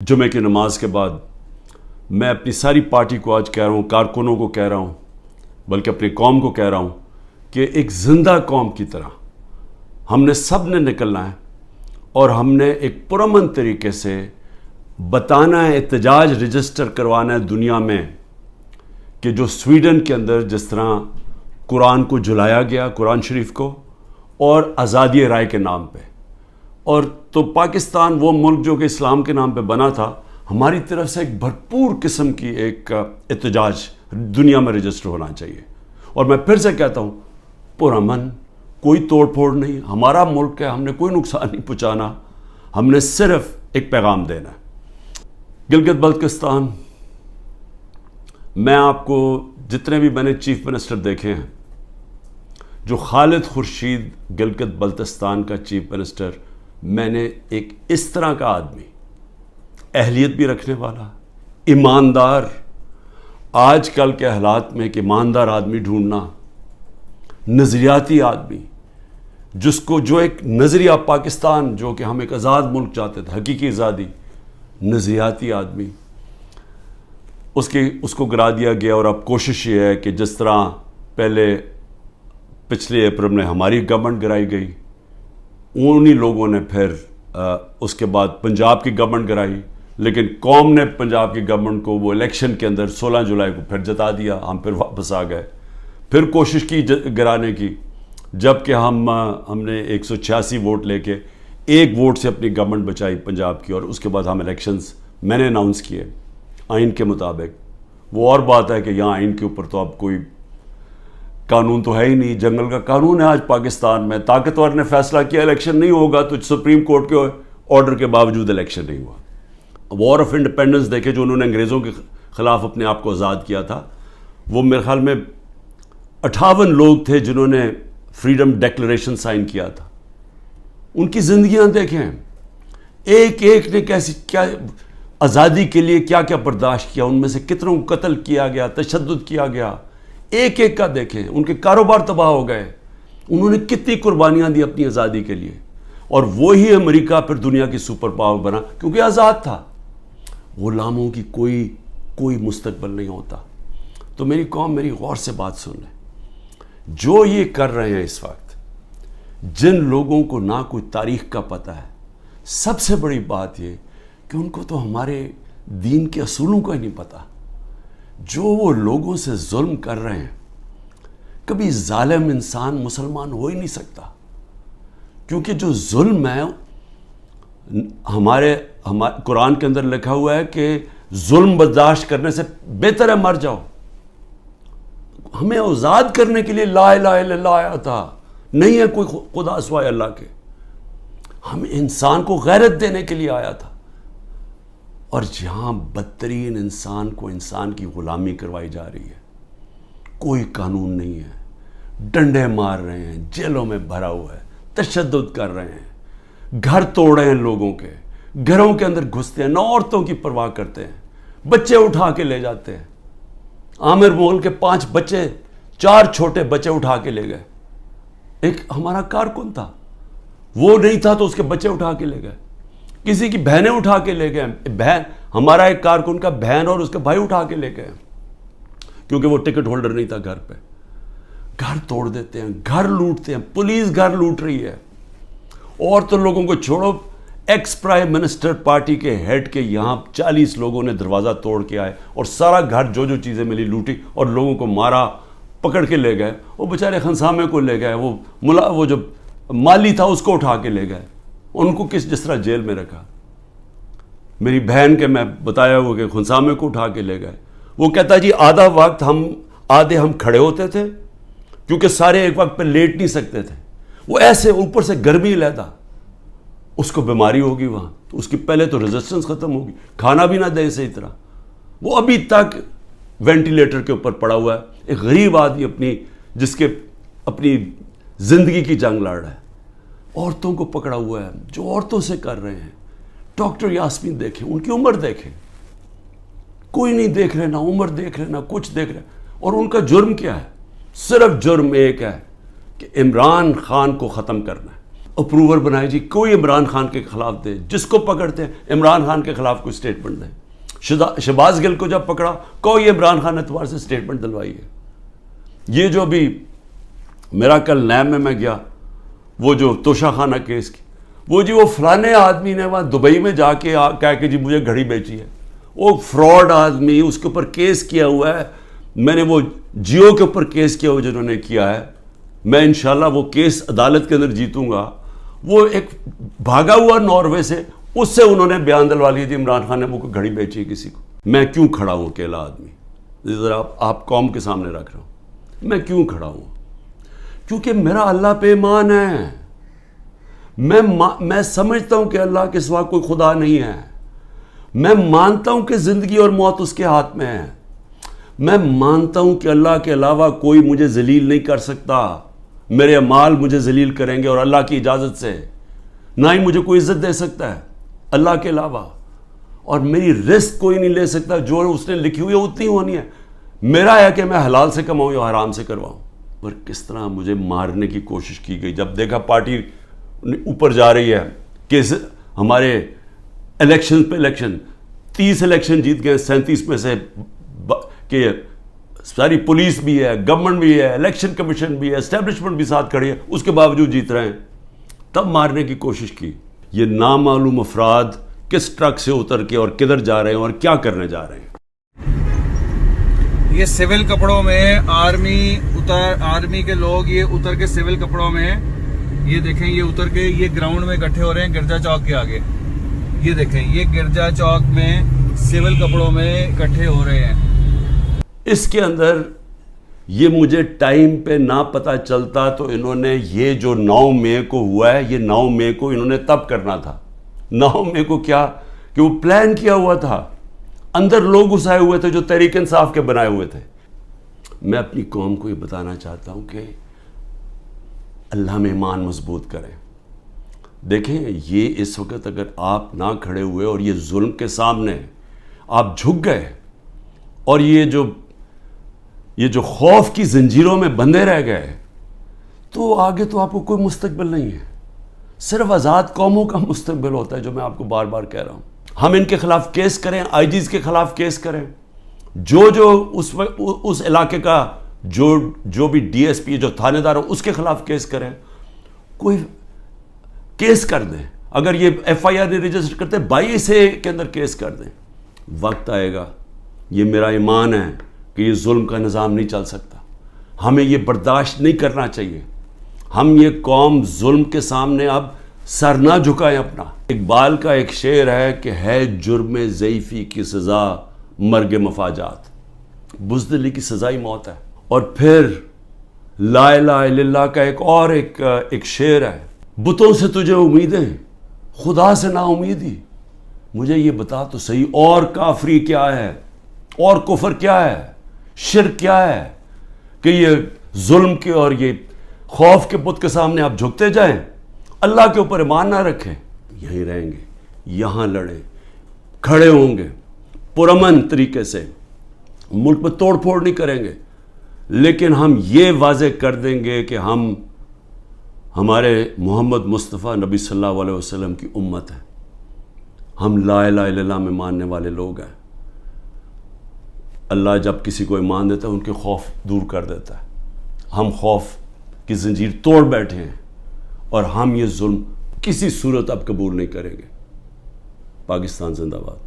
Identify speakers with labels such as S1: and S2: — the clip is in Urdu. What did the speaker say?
S1: جمعے کی نماز کے بعد میں اپنی ساری پارٹی کو آج کہہ رہا ہوں، کارکنوں کو کہہ رہا ہوں، بلکہ اپنی قوم کو کہہ رہا ہوں کہ ایک زندہ قوم کی طرح ہم نے سب نے نکلنا ہے اور ہم نے ایک پرامن طریقے سے بتانا ہے، احتجاج رجسٹر کروانا ہے دنیا میں کہ جو سویڈن کے اندر جس طرح قرآن کو جلایا گیا، قرآن شریف کو، اور آزادی رائے کے نام پہ، اور تو پاکستان وہ ملک جو کہ اسلام کے نام پہ بنا تھا، ہماری طرف سے ایک بھرپور قسم کی ایک احتجاج دنیا میں رجسٹر ہونا چاہیے۔ اور میں پھر سے کہتا ہوں، پرامن، کوئی توڑ پھوڑ نہیں، ہمارا ملک ہے، ہم نے کوئی نقصان نہیں پہنچانا، ہم نے صرف ایک پیغام دینا ہے۔ گلگت بلتستان، میں آپ کو جتنے بھی میں نے چیف منسٹر دیکھے ہیں، جو خالد خورشید گلگت بلتستان کا چیف منسٹر، میں نے ایک اس طرح کا آدمی، اہلیت بھی رکھنے والا، ایماندار، آج کل کے حالات میں ایک ایماندار آدمی ڈھونڈنا، نظریاتی آدمی، جو ایک نظریہ پاکستان، جو کہ ہم ایک آزاد ملک چاہتے تھے، حقیقی آزادی، نظریاتی آدمی، اس کو گرا دیا گیا۔ اور اب کوشش یہ ہے کہ جس طرح پچھلے اپریل میں ہماری گورنمنٹ گرائی گئی، انہی لوگوں نے پھر اس کے بعد پنجاب کی گورنمنٹ گرائی، لیکن قوم نے پنجاب کی گورنمنٹ کو وہ الیکشن کے اندر 16 جولائی کو پھر جتا دیا، ہم پھر واپس آ گئے، پھر کوشش کی گرانے کی، جبکہ ہم نے 186 ووٹ لے کے ایک ووٹ سے اپنی گورنمنٹ بچائی پنجاب کی، اور اس کے بعد ہم الیکشنز میں نے اناؤنس کیے آئین کے مطابق۔ وہ اور بات ہے کہ یہاں آئین کے اوپر تو اب کوئی قانون تو ہے ہی نہیں، جنگل کا قانون ہے آج پاکستان میں، طاقتور نے فیصلہ کیا الیکشن نہیں ہوگا تو سپریم کورٹ کے آرڈر کے باوجود الیکشن نہیں ہوا۔ وار آف انڈیپینڈنس دیکھے، جو انہوں نے انگریزوں کے خلاف اپنے آپ کو آزاد کیا تھا، وہ میرے خیال میں 58 لوگ تھے جنہوں نے فریڈم ڈیکلریشن سائن کیا تھا۔ ان کی زندگیاں دیکھیں، ایک ایک نے کیا آزادی کے لیے کیا کیا برداشت کیا، ان میں سے کتنوں کو قتل کیا گیا، تشدد کیا گیا، ایک ایک کا دیکھیں، ان کے کاروبار تباہ ہو گئے، انہوں نے کتنی قربانیاں دی اپنی آزادی کے لیے، اور وہی امریکہ پھر دنیا کی سپر پاور بنا کیونکہ آزاد تھا۔ غلاموں کی کوئی مستقبل نہیں ہوتا۔ تو میری قوم، میری غور سے بات سن لیں، جو یہ کر رہے ہیں اس وقت، جن لوگوں کو نہ کوئی تاریخ کا پتہ ہے، سب سے بڑی بات یہ کہ ان کو تو ہمارے دین کے اصولوں کا ہی نہیں پتہ، جو وہ لوگوں سے ظلم کر رہے ہیں۔ کبھی ظالم انسان مسلمان ہو ہی نہیں سکتا، کیونکہ جو ظلم ہے، ہمارے قرآن کے اندر لکھا ہوا ہے کہ ظلم برداشت کرنے سے بہتر ہے مر جاؤ۔ ہمیں آزاد کرنے کے لیے لا الہ الا اللہ آیا تھا، نہیں ہے کوئی خدا سوائے اللہ کے، ہم انسان کو غیرت دینے کے لیے آیا تھا، اور جہاں بدترین انسان کو انسان کی غلامی کروائی جا رہی ہے، کوئی قانون نہیں ہے، ڈنڈے مار رہے ہیں، جیلوں میں بھرا ہوا ہے، تشدد کر رہے ہیں، گھر توڑ رہے ہیں لوگوں کے، گھروں کے اندر گھستے ہیں، نہ عورتوں کی پرواہ کرتے ہیں، بچے اٹھا کے لے جاتے ہیں۔ عامر مغل کے 5 بچے، 4 چھوٹے بچے اٹھا کے لے گئے۔ ایک ہمارا کارکن تھا، وہ نہیں تھا تو اس کے بچے اٹھا کے لے گئے، کسی کی بہنیں اٹھا کے لے گئے، ہمارا ایک کارکن کا بہن اور اس کے بھائی اٹھا کے لے گئے، کیونکہ وہ ٹکٹ ہولڈر نہیں تھا گھر پہ۔ گھر توڑ دیتے ہیں، گھر لوٹتے ہیں، پولیس گھر لوٹ رہی ہے، اور تو لوگوں کو چھوڑو، ایکس پرائم منسٹر پارٹی کے ہیڈ کے یہاں 40 لوگوں نے دروازہ توڑ کے آئے اور سارا گھر جو چیزیں ملی لوٹی اور لوگوں کو مارا، پکڑ کے لے گئے۔ وہ بیچارے خنسامے کو لے گئے، وہ جو مالی تھا اس کو اٹھا کے لے گئے، ان کو جس طرح جیل میں رکھا۔ میری بہن کے میں بتایا ہوا کہ خنسامے کو اٹھا کے لے گئے، وہ کہتا جی آدھا وقت آدھے ہم کھڑے ہوتے تھے کیونکہ سارے ایک وقت پہ لیٹ نہیں سکتے تھے، وہ ایسے اوپر سے گرمی لیتا، اس کو بیماری ہوگی وہاں، تو اس کی پہلے تو ریزسٹنس ختم ہوگی، کھانا بھی نہ دے صحیح طرح، وہ ابھی تک وینٹیلیٹر کے اوپر پڑا ہوا ہے۔ ایک غریب آدمی جس کے اپنی زندگی کی جنگ لڑ رہا ہے، عورتوں کو پکڑا ہوا ہے، جو عورتوں سے کر رہے ہیں۔ ڈاکٹر یاسمین دیکھیں، ان کی عمر دیکھیں، کوئی نہیں دیکھ رہے، نہ عمر دیکھ رہے، نہ کچھ دیکھ رہے، اور ان کا جرم کیا ہے؟ صرف جرم ایک ہے کہ عمران خان کو ختم کرنا ہے، اپروور بنائے جی کوئی عمران خان کے خلاف دے, جس کو پکڑتے ہیں عمران خان کے خلاف کوئی سٹیٹمنٹ دیں. شہباز گل کو جب پکڑا کوئی عمران خان اعتبار سے سٹیٹمنٹ دلوائی ہے. یہ جو بھی میرا کل نیب میں گیا, وہ جو توشہ خانہ کیس کی, وہ جی وہ فلانے آدمی نے وہاں دبئی میں جا کے کہا کہ جی مجھے گھڑی بیچی ہے. وہ فراڈ آدمی, اس کے اوپر کیس کیا ہوا ہے. میں نے وہ جیو کے اوپر کیس کیا ہوا جنہوں نے کیا ہے, میں انشاءاللہ وہ کیس عدالت کے اندر جیتوں گا. وہ ایک بھاگا ہوا ناروے سے, اس سے انہوں نے بیان دلوا لیا جی عمران خان نے وہ گھڑی بیچی ہے کسی کو. میں کیوں کھڑا ہوں اکیلا آدمی, ذرا آپ قوم کے سامنے رکھ رہا ہوں, میں کیوں کھڑا ہوں؟ کیونکہ میرا اللہ پہ ایمان ہے. میں سمجھتا ہوں کہ اللہ کے سوا کوئی خدا نہیں ہے. میں مانتا ہوں کہ زندگی اور موت اس کے ہاتھ میں ہے. میں مانتا ہوں کہ اللہ کے علاوہ کوئی مجھے ذلیل نہیں کر سکتا. میرے اعمال مجھے ذلیل کریں گے اور اللہ کی اجازت سے. نہ ہی مجھے کوئی عزت دے سکتا ہے اللہ کے علاوہ, اور میری رزق کوئی نہیں لے سکتا. جو اس نے لکھی ہوئی ہے اتنی ہونی ہے. میرا ہے کہ میں حلال سے کماؤں یا حرام سے کرواؤں. پر کس طرح مجھے مارنے کی کوشش کی گئی جب دیکھا پارٹی اوپر جا رہی ہے کہ ہمارے الیکشن پہ الیکشن, 30 الیکشن جیت گئے, 37 میں سے کہ ساری پولیس بھی ہے, گورنمنٹ بھی ہے, الیکشن کمیشن بھی ہے, اسٹیبلشمنٹ بھی ساتھ کھڑی ہے, اس کے باوجود جیت رہے ہیں. تب مارنے کی کوشش کی. یہ نامعلوم افراد کس ٹرک سے اتر کے اور کدھر جا رہے ہیں اور کیا کرنے جا رہے ہیں.
S2: یہ سول کپڑوں میں آرمی کے لوگ یہ اتر کے سول کپڑوں میں, یہ دیکھیں یہ اتر کے یہ گراؤنڈ میں اکٹھے ہو رہے ہیں گرجا چوک کے آگے. یہ دیکھیں یہ گرجا چوک میں سول کپڑوں میں اکٹھے ہو رہے ہیں.
S1: اس کے اندر یہ مجھے ٹائم پہ نہ پتہ چلتا تو انہوں نے یہ جو 9 مئی کو ہوا ہے, یہ 9 مئی کو انہوں نے تب کرنا تھا. 9 مئی کو کیا کہ وہ پلان کیا ہوا تھا, اندر لوگ گھسائے ہوئے تھے جو تحریک انصاف کے بنائے ہوئے تھے. میں اپنی قوم کو یہ بتانا چاہتا ہوں کہ اللہ میں ایمان مضبوط کریں. دیکھیں یہ اس وقت اگر آپ نہ کھڑے ہوئے اور یہ ظلم کے سامنے آپ جھک گئے اور یہ جو خوف کی زنجیروں میں بندھے رہ گئے, تو آگے تو آپ کو کوئی مستقبل نہیں ہے. صرف آزاد قوموں کا مستقبل ہوتا ہے, جو میں آپ کو بار بار کہہ رہا ہوں. ہم ان کے خلاف کیس کریں, آئی جیز کے خلاف کیس کریں, جو اس علاقے کا جو بھی ڈی ایس پی جو تھانے دار ہو اس کے خلاف کیس کریں, کوئی کیس کر دیں. اگر یہ ایف آئی آر نہیں رجسٹر کرتے 22 کے اندر کیس کر دیں. وقت آئے گا, یہ میرا ایمان ہے کہ یہ ظلم کا نظام نہیں چل سکتا. ہمیں یہ برداشت نہیں کرنا چاہیے. ہم یہ قوم ظلم کے سامنے اب سر نہ جھکائیں اپنا. اقبال کا ایک شعر ہے کہ ہے جرم ضعیفی کی سزا مرگ مفاجات, بزدلی کی سزا ہی موت ہے. اور پھر لا الہ الا اللہ کا ایک شعر ہے, بتوں سے تجھے امیدیں خدا سے نا امیدی. مجھے یہ بتا تو صحیح, اور کافری کیا ہے, اور کفر کیا ہے, شرک کیا ہے کہ یہ ظلم کے اور یہ خوف کے بت کے سامنے آپ جھکتے جائیں, اللہ کے اوپر ایمان نہ رکھیں. یہیں رہیں گے, یہاں لڑیں, کھڑے ہوں گے پرامن طریقے سے, ملک میں توڑ پھوڑ نہیں کریں گے, لیکن ہم یہ واضح کر دیں گے کہ ہم ہمارے محمد مصطفیٰ نبی صلی اللہ علیہ وسلم کی امت ہے. ہم لا الہ الا اللہ میں ماننے والے لوگ ہیں. اللہ جب کسی کو ایمان دیتا ہے ان کے خوف دور کر دیتا ہے. ہم خوف کی زنجیر توڑ بیٹھے ہیں اور ہم یہ ظلم کسی صورت اب قبول نہیں کریں گے. پاکستان زندہ باد.